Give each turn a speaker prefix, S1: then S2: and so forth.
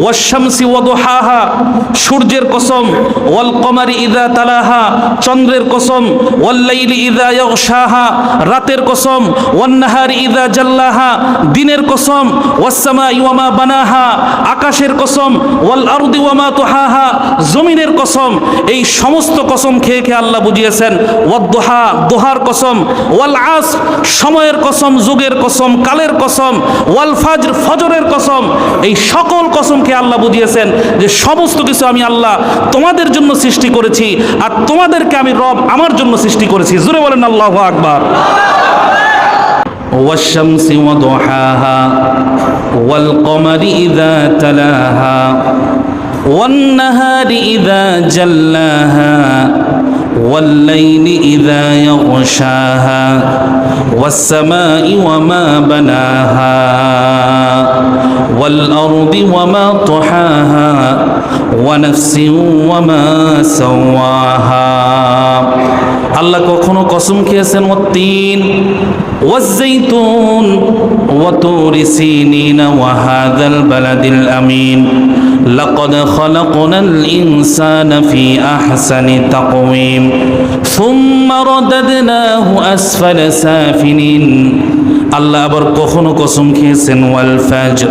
S1: ওয়াশ-শামসি ওয়া দুহাহা, সূর্যের কসম, ওয়াল কমারি ইযা তালাহা, চন্দ্রের কসম, ওয়াল লাইলি ইযা ইয়াগশাহা, রাতের কসম, ওয়ান নাহারি ইযা জাল্লাহা, দিনের কসম, ওয়াস সামাই ওয়া মা বানাহা, আকাশের কসম, ওয়াল আরদি ওয়া মা তুহাহা, জমিনের কসম। এই সমস্ত কসম খেয়ে খেয়ে আল্লাহ বুঝিয়েছেন ওয়াদ দুহা, দোহার কসম, ওয়াল আসর, সময়ের কসম, যুগের কসম, কালের কসম, ওয়াল ফাজর, ফজরের কসম। এই সকল কসম খেয়ে আল্লাহ বুঝিয়েছেন যে সমস্ত কিছু আমি আল্লাহ তোমাদের জন্য সৃষ্টি করেছি, আর তোমাদেরকে আমি রব আমার জন্য সৃষ্টি করেছি। জোরে বলেন আল্লাহু আকবার। ওয়াশ-শামসি ওয়া দুহাহা, ওয়াল কমারি ইযা তালাহা, ওয়ান নাহারি ইযা জাল্লাহা, والليل إذا يغشاها والسماء وما بناها والأرض وما طحاها ونفس وما سواها। আল্লাহ কখনো কসম খেয়েছেন ওয়াত-তিন ওয়াজ-যাইতুন ওয়া তুরি সিনিন ওয়া হাযাল বালাদিল আমিন লাকাদ খালাকনাল ইনসানা ফি আহসানি তাকওয়িম সুম্মা রাদাদনাহু আসফালা সাফিলিন। আল্লাহ আবার কখনো কসম খেয়েছেন ওয়াল ফাজর